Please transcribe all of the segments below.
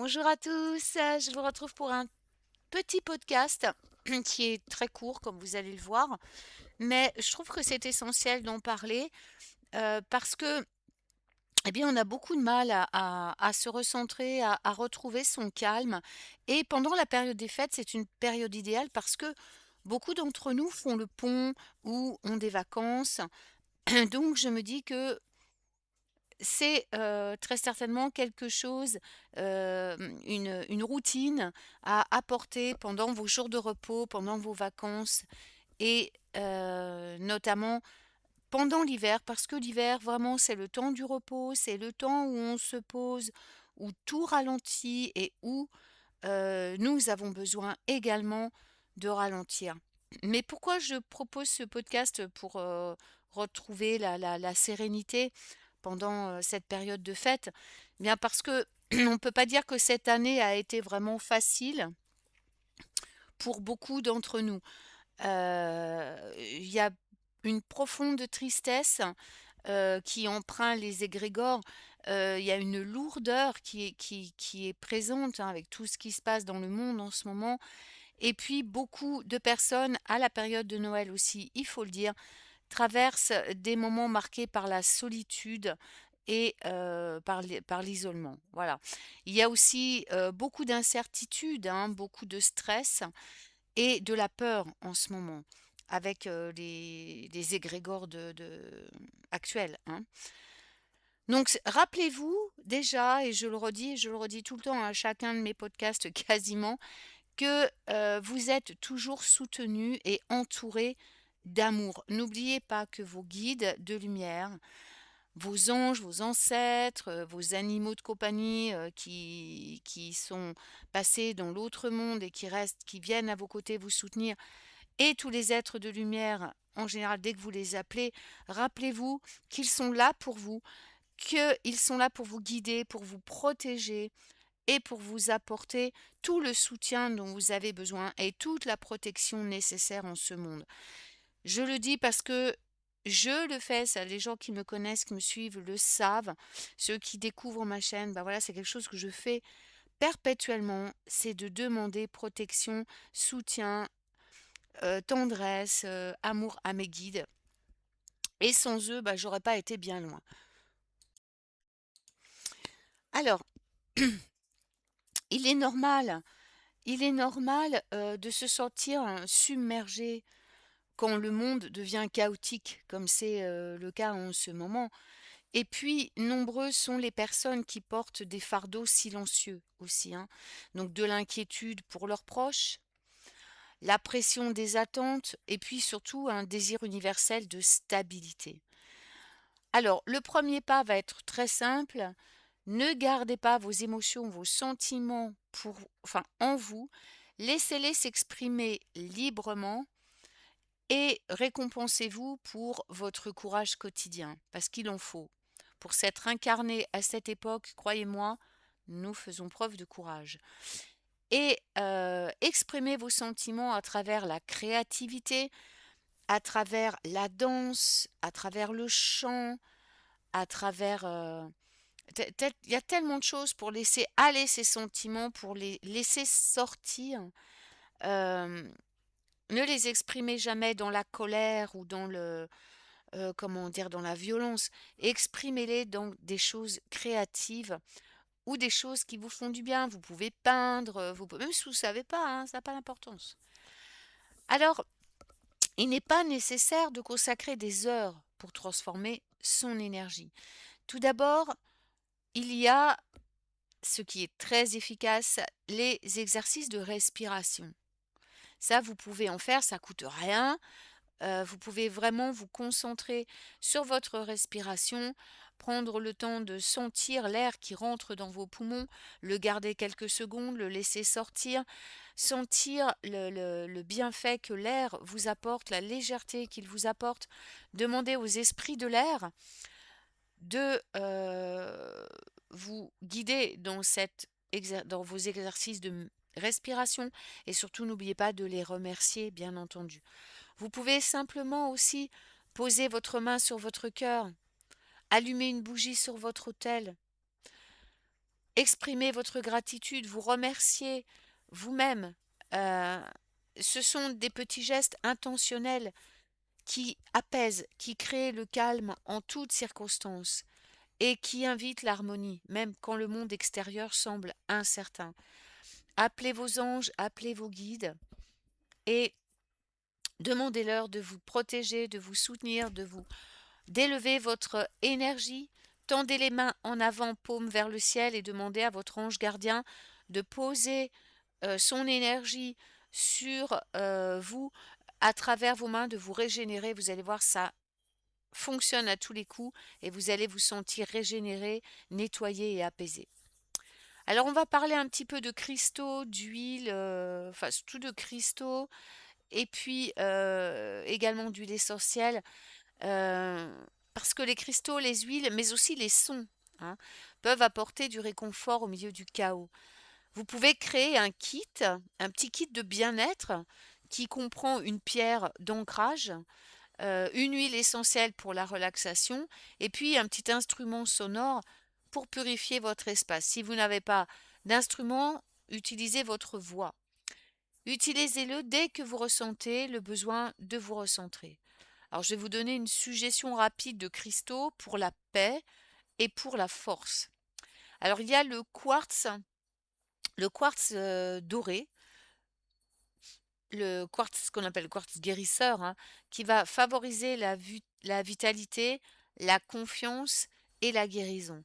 Bonjour à tous, je vous retrouve pour un petit podcast qui est très court comme vous allez le voir, mais je trouve que c'est essentiel d'en parler parce que, eh bien, on a beaucoup de mal à se recentrer, à retrouver son calme et pendant la période des fêtes, c'est une période idéale parce que beaucoup d'entre nous font le pont ou ont des vacances. Donc je me dis que c'est, très certainement quelque chose, une routine à apporter pendant vos jours de repos, pendant vos vacances et notamment pendant l'hiver. Parce que l'hiver, vraiment, c'est le temps du repos, c'est le temps où on se pose, où tout ralentit et où, nous avons besoin également de ralentir. Mais pourquoi je propose ce podcast pour, retrouver la sérénité pendant, cette période de fête? Bien parce que on ne peut pas dire que cette année a été vraiment facile pour beaucoup d'entre nous. Il y a une profonde tristesse, qui empreint les égrégores. Il y a une lourdeur qui est présente, hein, avec tout ce qui se passe dans le monde en ce moment et puis beaucoup de personnes à la période de Noël aussi, il faut le dire, traversent des moments marqués par la solitude et par l'isolement. Voilà. Il y a aussi, beaucoup d'incertitudes, hein, beaucoup de stress et de la peur en ce moment avec, les égrégores actuels, hein. Donc rappelez-vous déjà et je le redis tout le temps à chacun de mes podcasts quasiment, que, vous êtes toujours soutenu et entouré d'amour. N'oubliez pas que vos guides de lumière, vos anges, vos ancêtres, vos animaux de compagnie, qui sont passés dans l'autre monde et qui restent, qui viennent à vos côtés vous soutenir et tous les êtres de lumière, en général, dès que vous les appelez, rappelez-vous qu'ils sont là pour vous, qu'ils sont là pour vous guider, pour vous protéger et pour vous apporter tout le soutien dont vous avez besoin et toute la protection nécessaire en ce monde. Je le dis parce que je le fais, ça, les gens qui me connaissent, qui me suivent le savent. Ceux qui découvrent ma chaîne, bah voilà, c'est quelque chose que je fais perpétuellement, c'est de demander protection, soutien, tendresse, amour à mes guides. Et sans eux, bah, j'aurais pas été bien loin. Alors, il est normal, de se sentir submergé quand le monde devient chaotique, comme c'est le cas en ce moment. Et puis, nombreuses sont les personnes qui portent des fardeaux silencieux aussi, hein. Donc, de l'inquiétude pour leurs proches, la pression des attentes, et puis surtout un désir universel de stabilité. Alors, le premier pas va être très simple. Ne gardez pas vos émotions, vos sentiments en vous. Laissez-les s'exprimer librement et récompensez-vous pour votre courage quotidien, parce qu'il en faut. Pour s'être incarné à cette époque, croyez-moi, nous faisons preuve de courage. Et exprimez vos sentiments à travers la créativité, à travers la danse, à travers le chant, à travers... il y a tellement de choses pour laisser aller ces sentiments, pour les laisser sortir. Euh, Ne les exprimez jamais dans la colère ou dans comment dire, dans la violence. Exprimez-les dans des choses créatives ou des choses qui vous font du bien. Vous pouvez peindre, même si vous ne savez pas, hein, ça n'a pas d'importance. Alors, il n'est pas nécessaire de consacrer des heures pour transformer son énergie. Tout d'abord, il y a ce qui est très efficace, les exercices de respiration. Ça, vous pouvez en faire, ça coûte rien. Vous pouvez vraiment vous concentrer sur votre respiration, prendre le temps de sentir l'air qui rentre dans vos poumons, le garder quelques secondes, le laisser sortir, sentir le bienfait que l'air vous apporte, la légèreté qu'il vous apporte. Demandez aux esprits de l'air de vous guider dans vos exercices de respiration et surtout n'oubliez pas de les remercier, bien entendu. Vous pouvez simplement aussi poser votre main sur votre cœur, allumer une bougie sur votre autel Exprimez votre gratitude, vous remerciez vous-même. Heu, Ce sont des petits gestes intentionnels qui apaisent, qui créent le calme en toutes circonstances et qui invitent l'harmonie, même quand le monde extérieur semble incertain. Appelez vos anges, appelez vos guides et demandez-leur de vous protéger, de vous soutenir, d'élever votre énergie. Tendez les mains en avant, paume vers le ciel, et demandez à votre ange gardien de poser son énergie sur vous à travers vos mains, de vous régénérer. Vous allez voir, ça fonctionne à tous les coups et vous allez vous sentir régénéré, nettoyé et apaisé. Alors on va parler un petit peu de cristaux, d'huile, enfin surtout de cristaux et puis également d'huile essentielle. Heu, Parce que les cristaux, les huiles, mais aussi les sons, hein, peuvent apporter du réconfort au milieu du chaos. Vous pouvez créer un petit kit de bien-être qui comprend une pierre d'ancrage, une huile essentielle pour la relaxation et puis un petit instrument sonore pour purifier votre espace. Si vous n'avez pas d'instrument, utilisez votre voix. Utilisez-le dès que vous ressentez le besoin de vous recentrer. Alors, je vais vous donner une suggestion rapide de cristaux pour la paix et pour la force. Alors, il y a le quartz doré, le quartz, ce qu'on appelle le quartz guérisseur, hein, qui va favoriser la vitalité, la confiance et la guérison.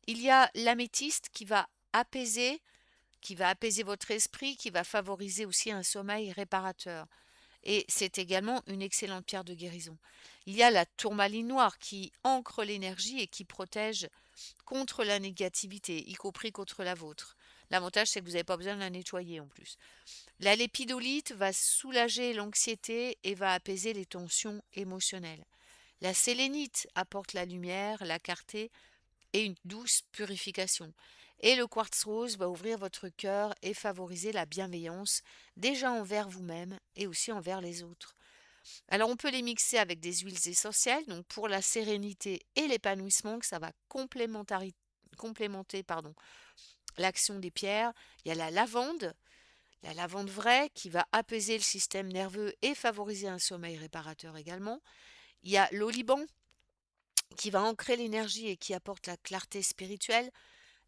Il y a l'améthyste qui va apaiser votre esprit, qui va favoriser aussi un sommeil réparateur. Et c'est également une excellente pierre de guérison. Il y a la tourmaline noire qui ancre l'énergie et qui protège contre la négativité, y compris contre la vôtre. L'avantage, c'est que vous n'avez pas besoin de la nettoyer en plus. La lépidolite va soulager l'anxiété et va apaiser les tensions émotionnelles. La sélénite apporte la lumière, la clarté et une douce purification. Et le quartz rose va ouvrir votre cœur et favoriser la bienveillance, déjà envers vous-même et aussi envers les autres. Alors on peut les mixer avec des huiles essentielles, donc pour la sérénité et l'épanouissement, que ça va complémenter l'action des pierres. Il y a la lavande vraie qui va apaiser le système nerveux et favoriser un sommeil réparateur également. Il y a l'oliban qui va ancrer l'énergie et qui apporte la clarté spirituelle.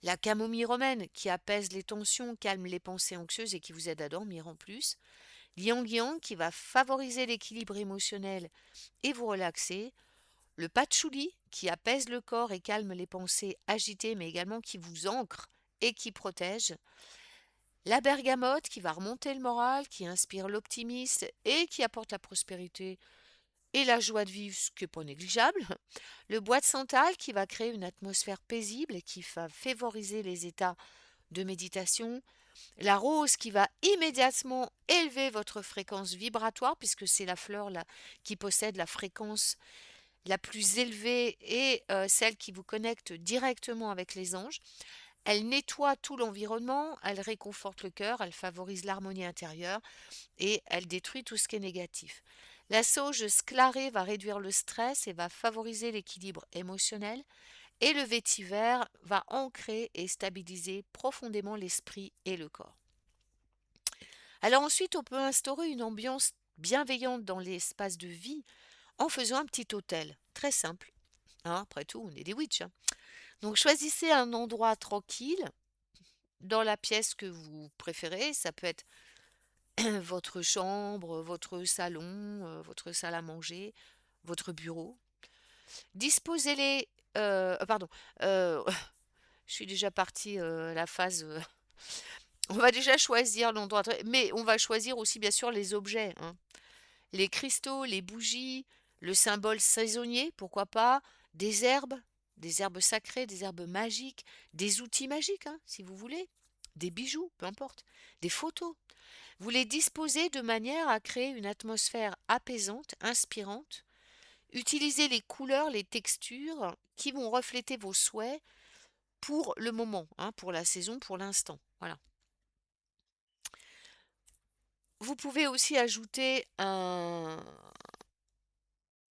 La camomille romaine qui apaise les tensions, calme les pensées anxieuses et qui vous aide à dormir en plus. L'yang yang qui va favoriser l'équilibre émotionnel et vous relaxer. Le patchouli qui apaise le corps et calme les pensées agitées mais également qui vous ancre et qui protège. La bergamote qui va remonter le moral, qui inspire l'optimisme et qui apporte la prospérité et la joie de vivre, ce qui n'est pas négligeable. Le bois de santal qui va créer une atmosphère paisible et qui va favoriser les états de méditation. La rose qui va immédiatement élever votre fréquence vibratoire puisque c'est la fleur là, qui possède la fréquence la plus élevée et celle qui vous connecte directement avec les anges. Elle nettoie tout l'environnement, elle réconforte le cœur, elle favorise l'harmonie intérieure et elle détruit tout ce qui est négatif. La sauge sclarée va réduire le stress et va favoriser l'équilibre émotionnel. Et le vétiver va ancrer et stabiliser profondément l'esprit et le corps. Alors ensuite, on peut instaurer une ambiance bienveillante dans l'espace de vie en faisant un petit hôtel. Très simple. Hein, après tout, on est des witches. Hein. Donc choisissez un endroit tranquille dans la pièce que vous préférez. Ça peut être votre chambre, votre salon, votre salle à manger, votre bureau. Disposez-les. Pardon. euh, je suis déjà partie à la phase. On va déjà choisir l'endroit, mais on va choisir aussi bien sûr les objets. Hein. Les cristaux, les bougies, le symbole saisonnier, pourquoi pas, des herbes sacrées, des herbes magiques, des outils magiques, hein, si vous voulez, des bijoux, peu importe, des photos. Vous les disposez de manière à créer une atmosphère apaisante, inspirante. Utilisez les couleurs, les textures qui vont refléter vos souhaits pour le moment, hein, pour la saison, pour l'instant. Voilà. Vous pouvez aussi ajouter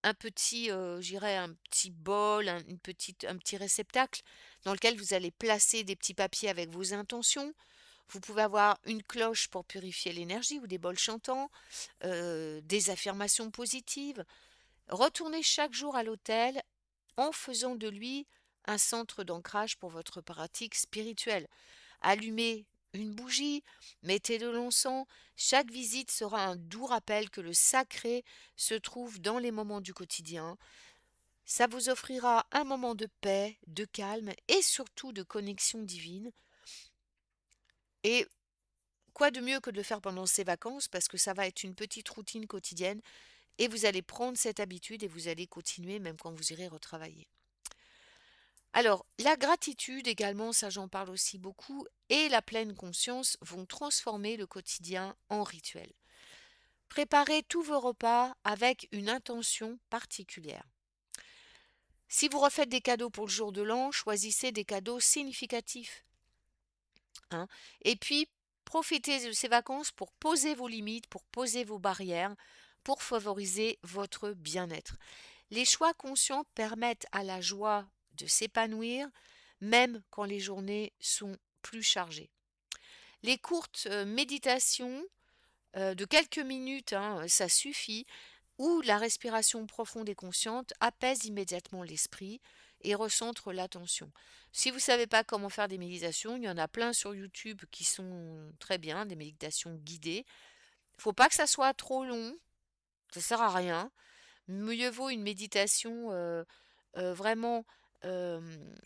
j'irais un petit bol, un petit réceptacle dans lequel vous allez placer des petits papiers avec vos intentions. Vous pouvez avoir une cloche pour purifier l'énergie ou des bols chantants, des affirmations positives. Retournez chaque jour à l'autel en faisant de lui un centre d'ancrage pour votre pratique spirituelle. Allumez une bougie, mettez de l'encens. Chaque visite sera un doux rappel que le sacré se trouve dans les moments du quotidien. Ça vous offrira un moment de paix, de calme et surtout de connexion divine. Et quoi de mieux que de le faire pendant ces vacances parce que ça va être une petite routine quotidienne et vous allez prendre cette habitude et vous allez continuer même quand vous irez retravailler. Alors, la gratitude également, ça j'en parle aussi beaucoup, et la pleine conscience vont transformer le quotidien en rituel. Préparez tous vos repas avec une intention particulière. Si vous refaites des cadeaux pour le jour de l'an, choisissez des cadeaux significatifs, hein. Et puis, profitez de ces vacances pour poser vos limites, pour poser vos barrières, pour favoriser votre bien-être. Les choix conscients permettent à la joie de s'épanouir, même quand les journées sont plus chargées. Les courtes méditations de quelques minutes, hein, ça suffit, ou la respiration profonde et consciente apaise immédiatement l'esprit et recentre l'attention. Si vous ne savez pas comment faire des méditations, il y en a plein sur YouTube qui sont très bien, des méditations guidées. Il ne faut pas que ça soit trop long, ça ne sert à rien. Mieux vaut une méditation vraiment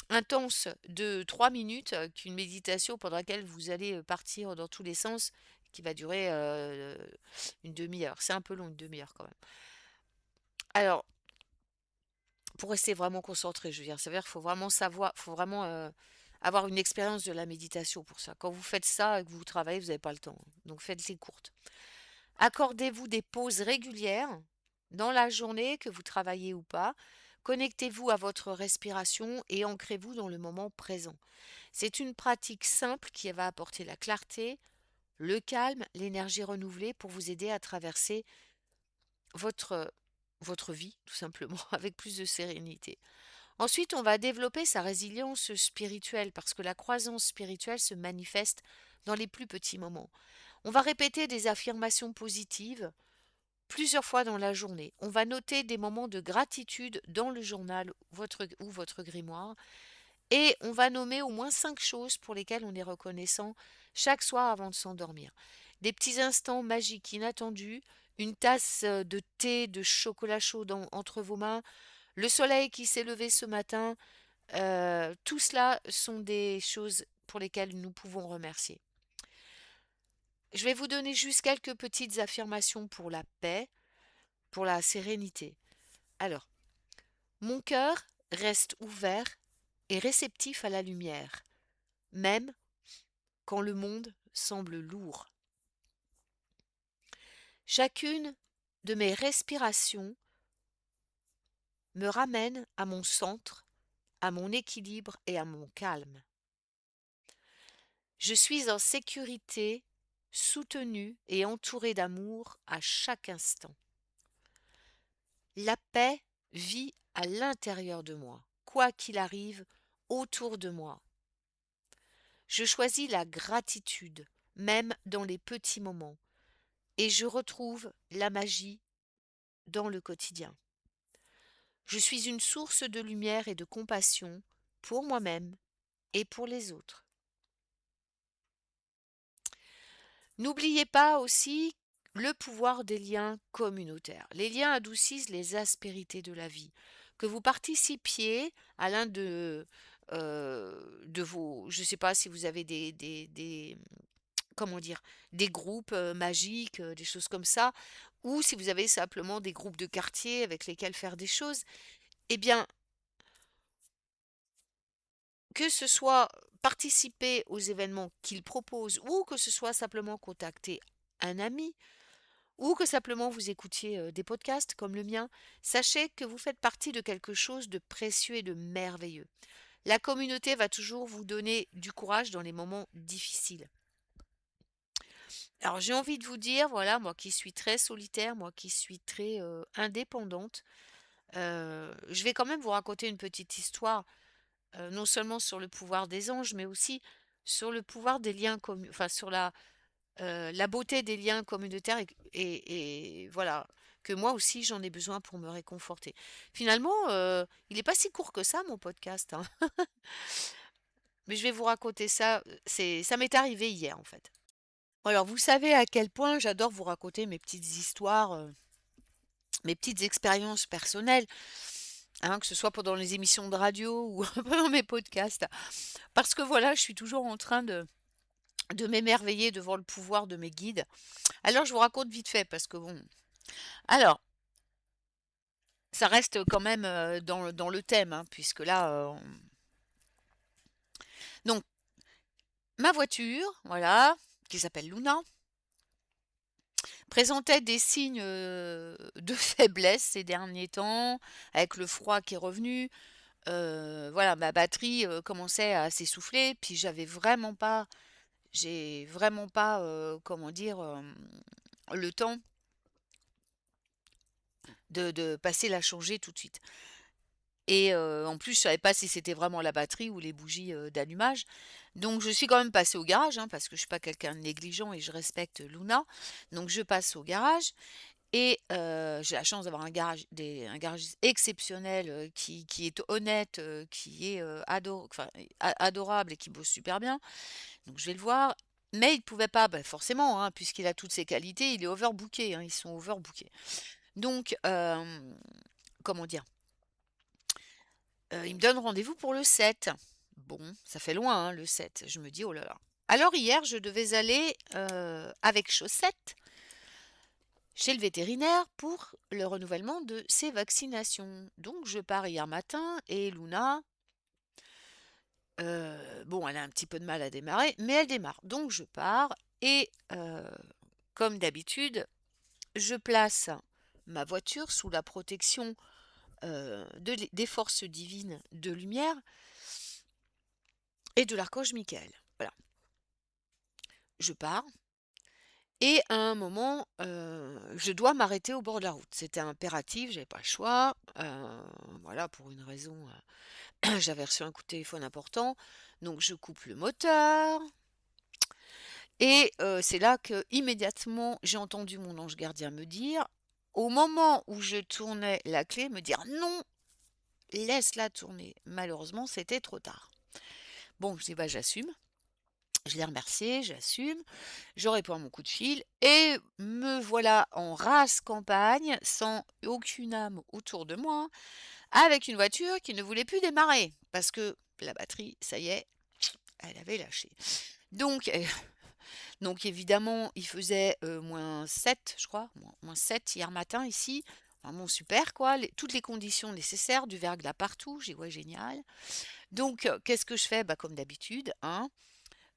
intense de 3 minutes qu'une méditation pendant laquelle vous allez partir dans tous les sens qui va durer une demi-heure. C'est un peu long, une demi-heure quand même. Alors, pour rester vraiment concentré, je veux dire, ça veut dire qu'il faut vraiment savoir, faut vraiment avoir une expérience de la méditation pour ça. Quand vous faites ça et que vous travaillez, vous n'avez pas le temps, hein. Donc faites-les courtes. Accordez-vous des pauses régulières dans la journée, que vous travaillez ou pas. Connectez-vous à votre respiration et ancrez-vous dans le moment présent. C'est une pratique simple qui va apporter la clarté, le calme, l'énergie renouvelée pour vous aider à traverser votre, votre vie, tout simplement, avec plus de sérénité. Ensuite, on va développer sa résilience spirituelle parce que la croissance spirituelle se manifeste dans les plus petits moments. On va répéter des affirmations positives plusieurs fois dans la journée. On va noter des moments de gratitude dans le journal ou votre grimoire et on va nommer au moins 5 choses pour lesquelles on est reconnaissant chaque soir avant de s'endormir. Des petits instants magiques inattendus, une tasse de thé, de chocolat chaud entre vos mains, le soleil qui s'est levé ce matin, tout cela sont des choses pour lesquelles nous pouvons remercier. Je vais vous donner juste quelques petites affirmations pour la paix, pour la sérénité. Alors, mon cœur reste ouvert et réceptif à la lumière, même quand le monde semble lourd. Chacune de mes respirations me ramène à mon centre, à mon équilibre et à mon calme. Je suis en sécurité, soutenue et entourée d'amour à chaque instant. La paix vit à l'intérieur de moi, quoi qu'il arrive autour de moi. Je choisis la gratitude, même dans les petits moments, et je retrouve la magie dans le quotidien. Je suis une source de lumière et de compassion pour moi-même et pour les autres. N'oubliez pas aussi le pouvoir des liens communautaires. Les liens adoucissent les aspérités de la vie. Que vous participiez à l'un de vos, je ne sais pas si vous avez comment dire, des groupes magiques, des choses comme ça, ou si vous avez simplement des groupes de quartier avec lesquels faire des choses, eh bien, que ce soit participer aux événements qu'ils proposent ou que ce soit simplement contacter un ami ou que simplement vous écoutiez des podcasts comme le mien, sachez que vous faites partie de quelque chose de précieux et de merveilleux. La communauté va toujours vous donner du courage dans les moments difficiles. Alors j'ai envie de vous dire, voilà, moi qui suis très solitaire, moi qui suis très indépendante, Je vais quand même vous raconter une petite histoire, non seulement sur le pouvoir des anges, mais aussi sur le pouvoir des liens commu enfin sur la beauté des liens communautaires et voilà, que moi aussi j'en ai besoin pour me réconforter. Finalement, il est pas si court que ça mon podcast, hein, mais je vais vous raconter ça, ça m'est arrivé hier en fait. Alors vous savez à quel point j'adore vous raconter mes petites histoires, mes petites expériences personnelles, hein, que ce soit pendant les émissions de radio ou pendant mes podcasts. Parce que voilà, je suis toujours en train de m'émerveiller devant le pouvoir de mes guides. Alors je vous raconte vite fait parce que bon. Alors, ça reste quand même dans le thème, hein, puisque là, donc ma voiture, voilà, qui s'appelle Luna, présentait des signes de faiblesse ces derniers temps, avec le froid qui est revenu. Voilà, ma batterie commençait à s'essouffler, puis j'ai vraiment pas, comment dire, le temps de passer la changer tout de suite. Et en plus, je savais pas si c'était vraiment la batterie ou les bougies d'allumage. Donc, je suis quand même passée au garage, hein, parce que je suis pas quelqu'un de négligent et je respecte Luna. Donc, je passe au garage et j'ai la chance d'avoir un garagiste exceptionnel qui est honnête, qui est enfin, adorable et qui bosse super bien. Donc, je vais le voir. Mais il ne pouvait pas, bah, forcément, hein, puisqu'il a toutes ses qualités, il est overbooké, hein, ils sont overbookés. Donc, comment dire? Il me donne rendez-vous pour le 7. Bon, ça fait loin, hein, le 7. Je me dis: «Oh là là». Alors hier, je devais aller, avec Chaussette chez le vétérinaire pour le renouvellement de ses vaccinations. Donc je pars hier matin et Luna, bon, elle a un petit peu de mal à démarrer, mais elle démarre. Donc je pars et comme d'habitude, je place ma voiture sous la protection, des forces divines de lumière et de l'archange Michael. Voilà. Je pars et à un moment, je dois m'arrêter au bord de la route. C'était impératif, j'avais pas le choix, voilà, pour une raison, j'avais reçu un coup de téléphone important, donc je coupe le moteur et c'est là que immédiatement j'ai entendu mon ange gardien me dire, au moment où je tournais la clé, me dire: «Non, laisse-la tourner». Malheureusement, c'était trop tard. Bon, je dis: «Bah, j'assume». Je l'ai remercié, j'assume. Je réponds à mon coup de fil et me voilà en rase campagne, sans aucune âme autour de moi, avec une voiture qui ne voulait plus démarrer parce que la batterie, ça y est, elle avait lâché. Donc, donc évidemment, il faisait -7, je crois, -7 hier matin ici. Enfin bon, super quoi, toutes les conditions nécessaires, du verglas partout. J'ai dit, ouais, génial. Donc, qu'est-ce que je fais? Bah, comme d'habitude, hein,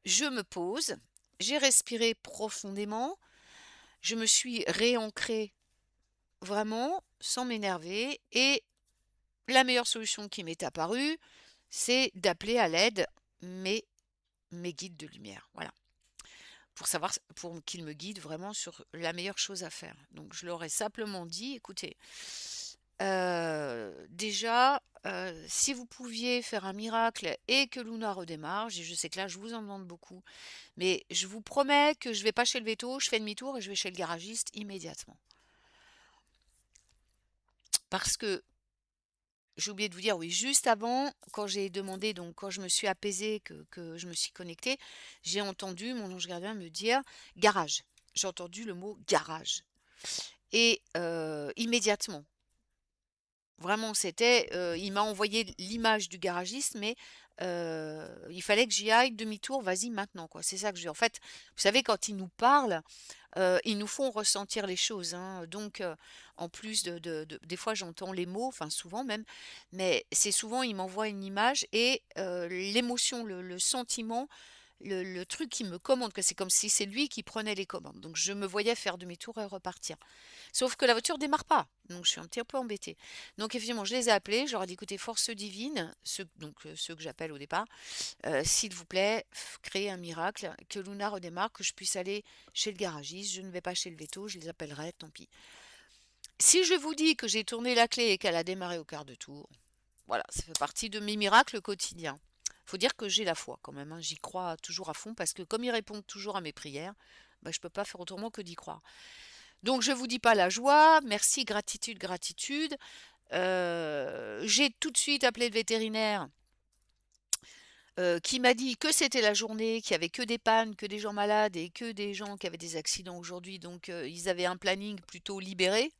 je me pose, j'ai respiré profondément, je me suis réancrée vraiment sans m'énerver et la meilleure solution qui m'est apparue, c'est d'appeler à l'aide mes mes guides de lumière, voilà. Pour qu'ils me guident vraiment sur la meilleure chose à faire. Donc je leur ai simplement dit: «Écoutez, déjà, si vous pouviez faire un miracle et que Luna redémarre», je sais que là je vous en demande beaucoup, mais je vous promets que je vais pas chez le véto, je fais demi-tour et je vais chez le garagiste immédiatement. Parce que j'ai oublié de vous dire, oui, juste avant, quand j'ai demandé, donc quand je me suis apaisée, que je me suis connectée, j'ai entendu mon ange gardien me dire garage. J'ai entendu le mot garage. Et immédiatement, vraiment, il m'a envoyé l'image du garagiste, mais il fallait que j'y aille demi-tour, vas-y maintenant, quoi. C'est ça que j'ai. En fait, vous savez, quand ils nous parlent, ils nous font ressentir les choses, hein. Donc, en plus des fois, j'entends les mots, enfin souvent même, mais c'est souvent, ils m'envoient une image et l'émotion, le sentiment, le truc qui me commande, que c'est comme si c'est lui qui prenait les commandes. Donc, je me voyais faire demi-tour et repartir. Sauf que la voiture démarre pas, donc je suis un petit peu embêtée. Donc effectivement, je les ai appelés, je leur ai dit: «Écoutez, force divine», ceux que j'appelle au départ, «s'il vous plaît, créez un miracle, que Luna redémarre, que je puisse aller chez le garagiste. Je ne vais pas chez le véto, je les appellerai, tant pis». Si je vous dis que j'ai tourné la clé et qu'elle a démarré au quart de tour, voilà, ça fait partie de mes miracles quotidiens. Faut dire que j'ai la foi quand même, hein, j'y crois toujours à fond parce que comme il répond toujours à mes prières, bah, je peux pas faire autrement que d'y croire. Donc je vous dis pas la joie, merci, gratitude, gratitude. J'ai tout de suite appelé le vétérinaire qui m'a dit que c'était la journée, qu'il y avait que des pannes, que des gens malades et que des gens qui avaient des accidents aujourd'hui. Donc ils avaient un planning plutôt libéré.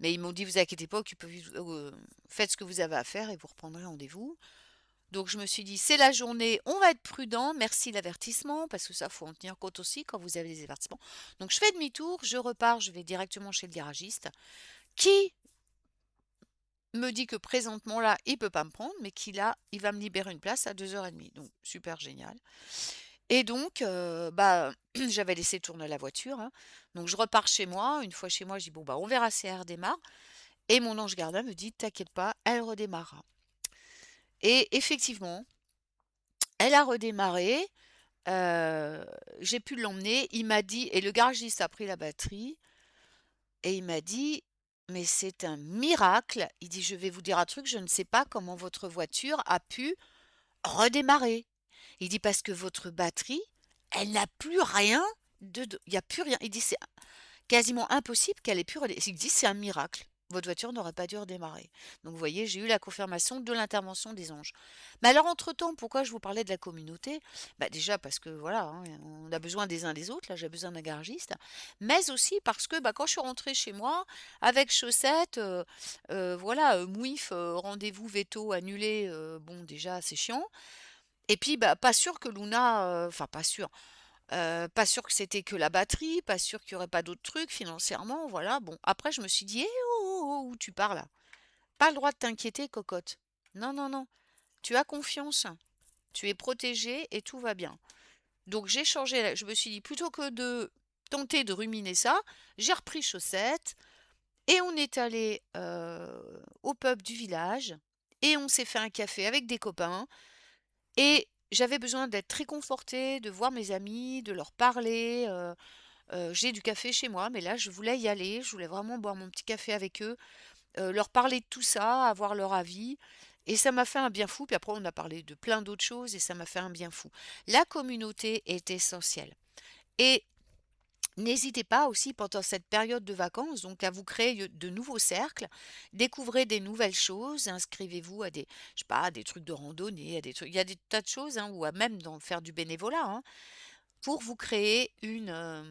Mais ils m'ont dit, vous inquiétez pas, faites ce que vous avez à faire et vous reprendrez rendez-vous. Donc je me suis dit, c'est la journée, on va être prudent, merci l'avertissement, parce que ça, faut en tenir compte aussi quand vous avez des avertissements. Donc je fais demi-tour, je repars, je vais directement chez le garagiste, qui me dit que présentement là, il peut pas me prendre, mais il va me libérer une place à 2h30. Donc super génial. Et donc, bah, j'avais laissé tourner la voiture, hein. Donc je repars chez moi. Une fois chez moi, je dis, bon, bah, on verra si elle redémarre. Et mon ange gardien me dit, t'inquiète pas, elle redémarrera. Et effectivement, elle a redémarré. J'ai pu l'emmener. Il m'a dit, et le garagiste a pris la batterie, et il m'a dit, mais c'est un miracle. Il dit, je vais vous dire un truc, je ne sais pas comment votre voiture a pu redémarrer. Il dit, parce que votre batterie, elle n'a plus rien il n'y a plus rien. Il dit, c'est quasiment impossible qu'elle ait pu redémarrer. Il dit, c'est un miracle. Votre voiture n'aurait pas dû redémarrer. Donc, vous voyez, j'ai eu la confirmation de l'intervention des anges. Mais alors, entre-temps, pourquoi je vous parlais de la communauté? Bah, déjà parce que, voilà, hein, on a besoin des uns des autres. Là, j'ai besoin d'un garagiste. Mais aussi parce que, bah, quand je suis rentrée chez moi, avec chaussettes, voilà, mouif, rendez-vous veto annulé, bon, déjà, c'est chiant. Et puis, bah, pas sûr que Luna, enfin, pas sûr que c'était que la batterie, pas sûr qu'il y aurait pas d'autres trucs financièrement, voilà. Bon, après je me suis dit: «Eh oh, oh, oh, où tu pars là? Pas le droit de t'inquiéter cocotte. Non, non, non, tu as confiance, tu es protégée et tout va bien». Donc j'ai changé je me suis dit plutôt que de tenter de ruminer ça, j'ai repris chaussettes et on est allé au pub du village et on s'est fait un café avec des copains et j'avais besoin d'être réconfortée, de voir mes amis, de leur parler, j'ai du café chez moi, mais là, je voulais y aller, je voulais vraiment boire mon petit café avec eux, leur parler de tout ça, avoir leur avis et ça m'a fait un bien fou. Puis après, on a parlé de plein d'autres choses et ça m'a fait un bien fou. La communauté est essentielle et n'hésitez pas aussi pendant cette période de vacances donc à vous créer de nouveaux cercles, découvrez des nouvelles choses, inscrivez-vous à des je sais pas, à des trucs de randonnée, à des trucs il y a des tas de choses, hein, ou à même faire du bénévolat, hein, pour vous créer une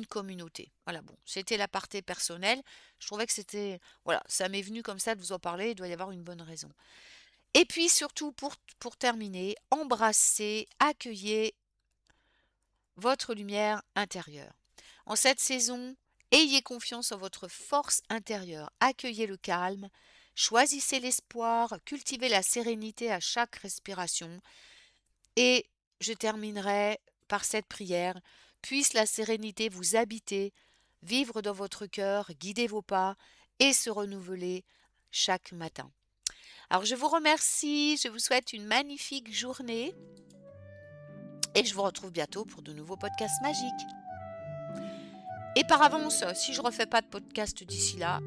communauté. Voilà, bon, c'était l'aparté personnel. Je trouvais que c'était voilà, ça m'est venu comme ça de vous en parler, il doit y avoir une bonne raison. Et puis surtout pour terminer, embrassez, accueillez votre lumière intérieure. En cette saison, ayez confiance en votre force intérieure, accueillez le calme, choisissez l'espoir, cultivez la sérénité à chaque respiration et je terminerai par cette prière. Puisse la sérénité vous habiter, vivre dans votre cœur, guider vos pas et se renouveler chaque matin. Alors je vous remercie, je vous souhaite une magnifique journée et je vous retrouve bientôt pour de nouveaux podcasts magiques. Et par avance, si je ne refais pas de podcast d'ici là,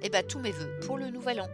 eh ben tous mes vœux pour le nouvel an.